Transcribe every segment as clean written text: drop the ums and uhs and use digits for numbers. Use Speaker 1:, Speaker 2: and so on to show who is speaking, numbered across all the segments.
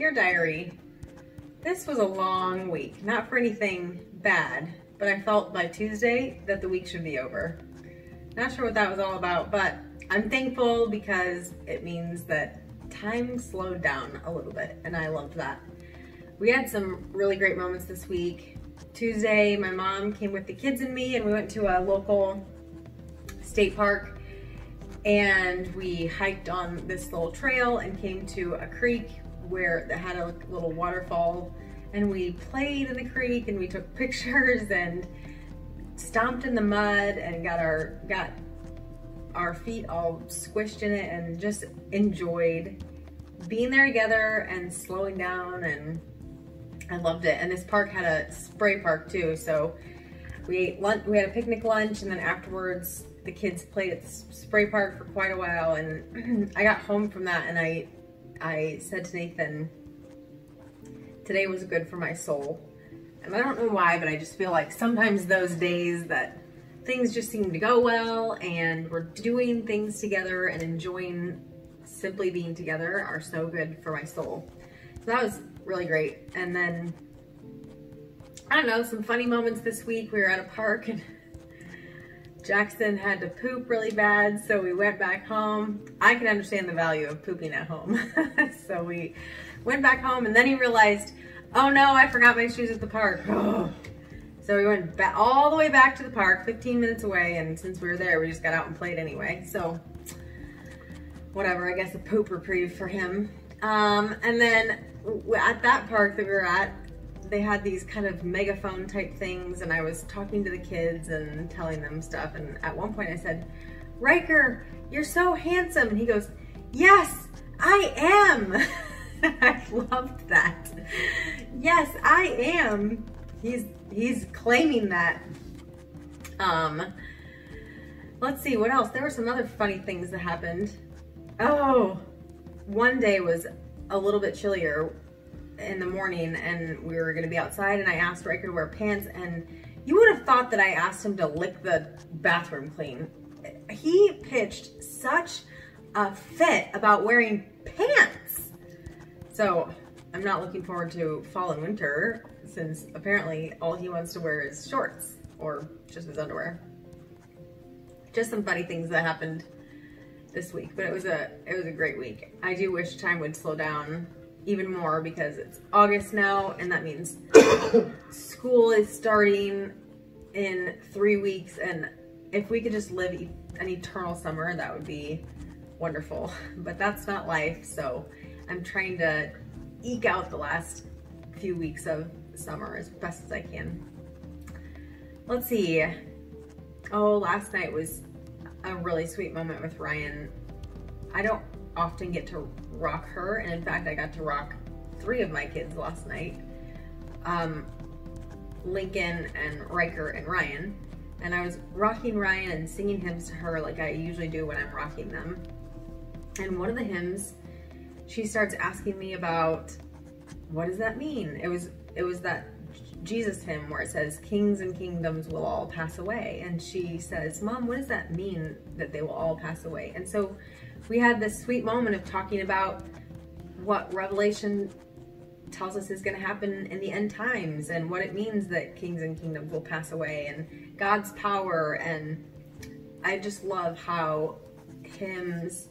Speaker 1: Dear Diary, this was a long week. Not for anything bad, but I felt by Tuesday that the week should be over. Not sure what that was all about, but I'm thankful because it means that time slowed down a little bit, and I loved that. We had some really great moments this week. Tuesday, my mom came with the kids and me, and we went to a local state park, and we hiked on this little trail and came to a creek where that had a little waterfall, and we played in the creek and we took pictures and stomped in the mud and got our feet all squished in it and just enjoyed being there together and slowing down, and I loved it. And this park had a spray park too, so we ate lunch, we had a picnic lunch, and then afterwards the kids played at the spray park for quite a while. And I got home from that and I said to Nathan, today was good for my soul. And I don't know why, but I just feel like sometimes those days that things just seem to go well and we're doing things together and enjoying simply being together are so good for my soul. So that was really great. And then, I don't know, some funny moments this week. We were at a park and Jackson had to poop really bad, so we went back home. I can understand the value of pooping at home. So we went back home, and then he realized, oh no, I forgot my shoes at the park. Oh. So we went all the way back to the park, 15 minutes away, and since we were there, we just got out and played anyway. So whatever, I guess a poop reprieve for him. And then at that park that we were at, they had these kind of megaphone type things, and I was talking to the kids and telling them stuff, and at one point I said, Riker, you're so handsome. And he goes, yes, I am. I loved that. Yes, I am. He's claiming that. Let's see, what else? There were some other funny things that happened. Oh, one day was a little bit chillier in the morning, and we were gonna be outside, and I asked Riker to wear pants, and you would have thought that I asked him to lick the bathroom clean. He pitched such a fit about wearing pants. So I'm not looking forward to fall and winter, since apparently all he wants to wear is shorts or just his underwear. Just some funny things that happened this week, but it was a great week. I do wish time would slow down even more because it's August now, and that means school is starting in 3 weeks, and if we could just live an eternal summer, that would be wonderful. But that's not life, so I'm trying to eke out the last few weeks of summer as best as I can. Let's see. Oh, last night was a really sweet moment with Ryan. I don't often get to rock her, and in fact I got to rock 3 of my kids last night, Lincoln and Riker and Ryan, and I was rocking Ryan and singing hymns to her like I usually do when I'm rocking them. And one of the hymns, she starts asking me about, what does that mean? It was that Jesus hymn where it says kings and kingdoms will all pass away, and she says, Mom, what does that mean that they will all pass away? And so we had this sweet moment of talking about what Revelation tells us is going to happen in the end times, and what it means that kings and kingdoms will pass away, and God's power. And I just love how hymns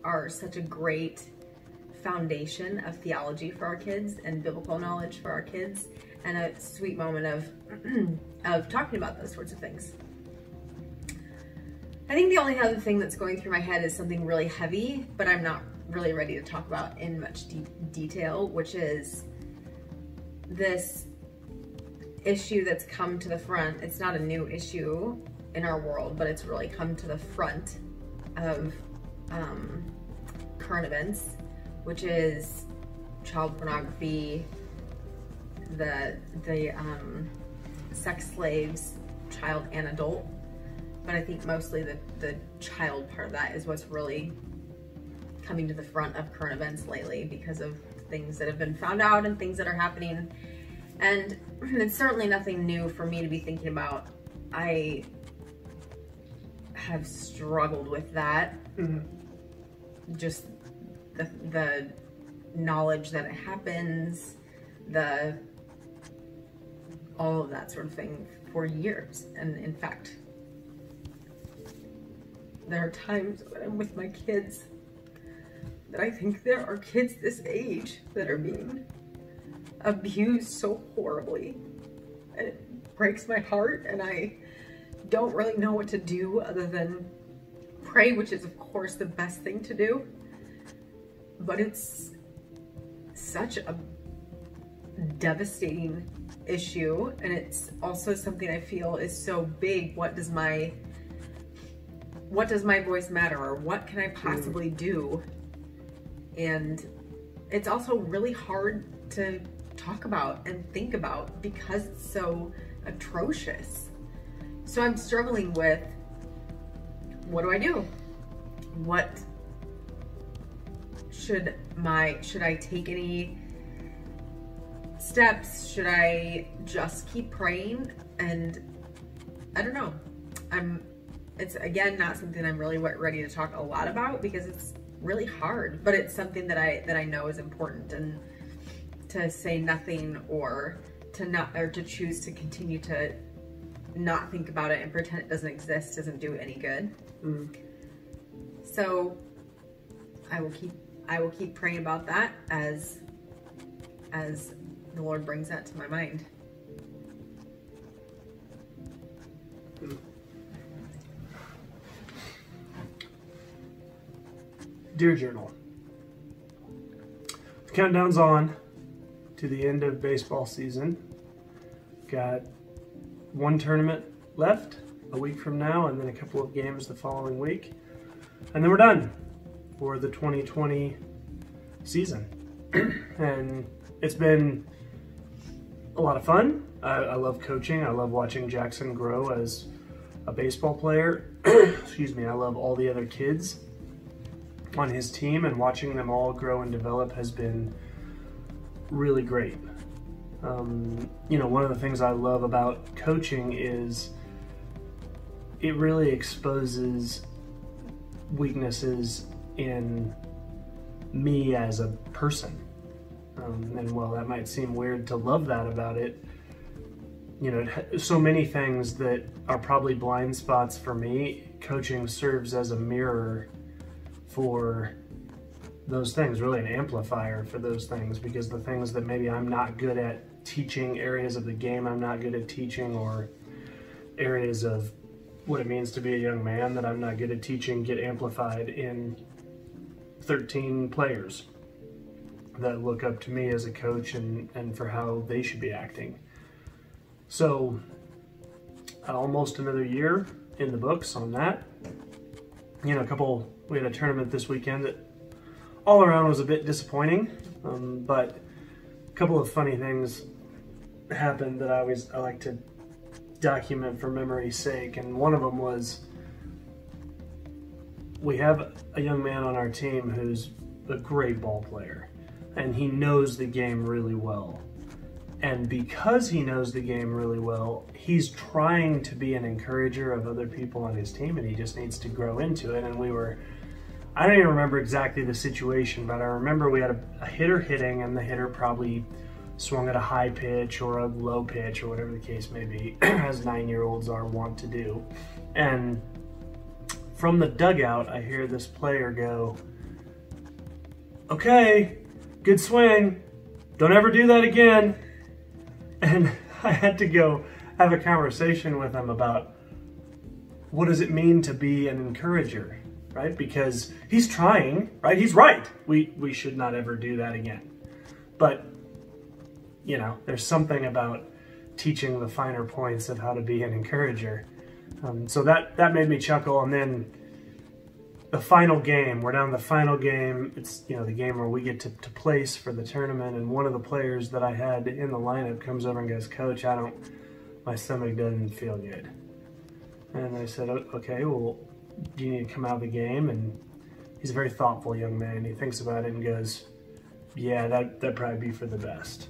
Speaker 1: are such a great foundation of theology for our kids and biblical knowledge for our kids, and a sweet moment of talking about those sorts of things. I think the only other thing that's going through my head is something really heavy, but I'm not really ready to talk about in much detail, which is this issue that's come to the front. It's not a new issue in our world, but it's really come to the front of current events, which is child pornography, the sex slaves, child and adult. But I think mostly the child part of that is what's really coming to the front of current events lately, because of things that have been found out and things that are happening. And it's certainly nothing new for me to be thinking about. I have struggled with that. Mm-hmm. Just the knowledge that it happens, all of that sort of thing for years. And in fact, there are times when I'm with my kids that I think there are kids this age that are being abused so horribly. And it breaks my heart, and I don't really know what to do other than pray, which is of course the best thing to do. But it's such a devastating issue, and it's also something I feel is so big. What does my voice matter, or what can I possibly do? And it's also really hard to talk about and think about because it's so atrocious. So I'm struggling with, what do I do? Should I take any steps? Should I just keep praying? And I don't know. It's again not something I'm really ready to talk a lot about because it's really hard, but it's something that I know is important, and to say nothing or to choose to continue to not think about it and pretend it doesn't exist doesn't do any good. So I will keep praying about that as the Lord brings that to my mind.
Speaker 2: Dear Journal, the countdown's on to the end of baseball season. Got one tournament left a week from now, and then a couple of games the following week, and then we're done for the 2020 season. And it's been a lot of fun. I love coaching. I love watching Jackson grow as a baseball player. Excuse me. I love all the other kids on his team, and watching them all grow and develop has been really great. You know, one of the things I love about coaching is it really exposes weaknesses in me as a person. And while that might seem weird to love that about it, you know, so many things that are probably blind spots for me, coaching serves as a mirror for those things, really an amplifier for those things, because the things that maybe I'm not good at teaching, areas of the game I'm not good at teaching, or areas of what it means to be a young man that I'm not good at teaching, get amplified in 13 players that look up to me as a coach and for how they should be acting. So almost another year in the books on that. You know, we had a tournament this weekend that all around was a bit disappointing, but a couple of funny things happened that I like to document for memory's sake. And one of them was, we have a young man on our team who's a great ball player, and he knows the game really well. And because he knows the game really well, he's trying to be an encourager of other people on his team, and he just needs to grow into it. And I don't even remember exactly the situation, but I remember we had a hitter hitting, and the hitter probably swung at a high pitch or a low pitch or whatever the case may be, as 9-year-olds are wont to do. And from the dugout, I hear this player go, "Okay, good swing. Don't ever do that again." And I had to go have a conversation with him about what does it mean to be an encourager, right? Because he's trying, right? He's right. We should not ever do that again. But, you know, there's something about teaching the finer points of how to be an encourager. So that made me chuckle. And then the final game, we're down to the final game. It's, you know, the game where we get to place for the tournament. And one of the players that I had in the lineup comes over and goes, "Coach, my stomach doesn't feel good." And I said, "Okay, well, do you need to come out of the game?" And he's a very thoughtful young man. He thinks about it and goes, "Yeah, that'd probably be for the best."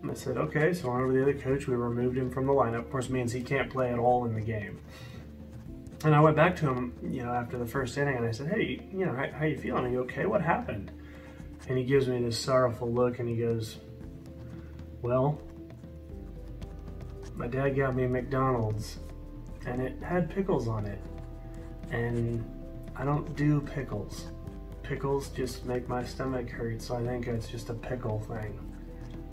Speaker 2: And I said, "Okay." So I went over to the other coach. We removed him from the lineup. Of course, means he can't play at all in the game. And I went back to him, you know, after the first inning, and I said, "Hey, you know, how you feeling? Are you okay? What happened?" And he gives me this sorrowful look and he goes, well, my dad got me McDonald's and it had pickles on it. And I don't do pickles. Pickles just make my stomach hurt, so I think it's just a pickle thing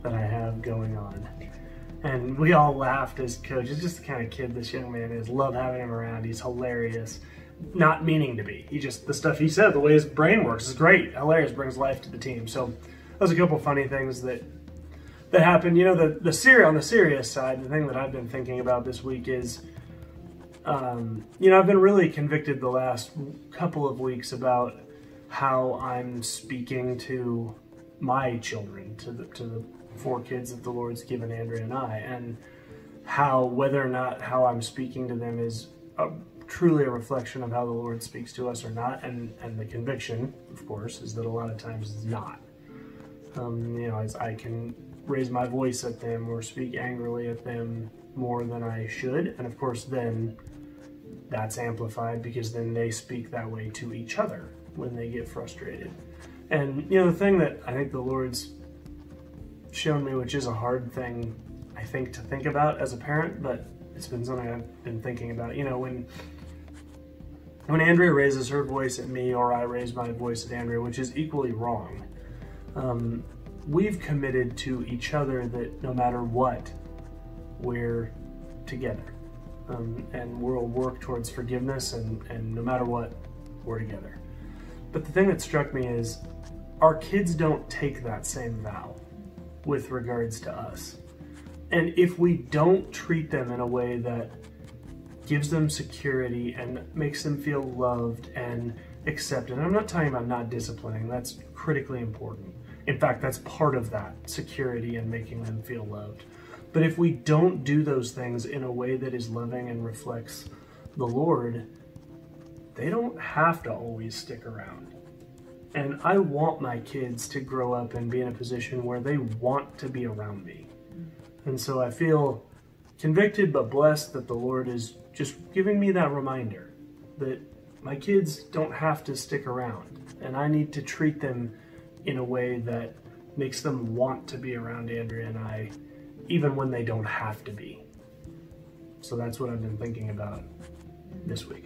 Speaker 2: that I have going on. And we all laughed as coaches, just the kind of kid this young man is. Love having him around. He's hilarious. Not meaning to be. He just, the stuff he said, the way his brain works is great. Hilarious, brings life to the team. So those are a couple funny things that happened. You know, on the serious side, the thing that I've been thinking about this week is, you know, I've been really convicted the last couple of weeks about how I'm speaking to my children, to the 4 kids that the Lord's given Andrea and I, and how, whether or not how I'm speaking to them is truly a reflection of how the Lord speaks to us or not, and the conviction, of course, is that a lot of times it's not. You know, as I can raise my voice at them or speak angrily at them more than I should, and of course then that's amplified because then they speak that way to each other when they get frustrated. And you know, the thing that I think the Lord's shown me, which is a hard thing I think to think about as a parent, but it's been something I've been thinking about. You know, when Andrea raises her voice at me or I raise my voice at Andrea, which is equally wrong, we've committed to each other that no matter what, we're together. And we'll work towards forgiveness, and no matter what, we're together. But the thing that struck me is our kids don't take that same vow with regards to us. And if we don't treat them in a way that gives them security and makes them feel loved and accepted, and I'm not talking about not disciplining, that's critically important. In fact, that's part of that, security and making them feel loved. But if we don't do those things in a way that is loving and reflects the Lord, they don't have to always stick around. And I want my kids to grow up and be in a position where they want to be around me. And so I feel convicted but blessed that the Lord is just giving me that reminder that my kids don't have to stick around, and I need to treat them in a way that makes them want to be around Andrea and I, even when they don't have to be. So that's what I've been thinking about this week.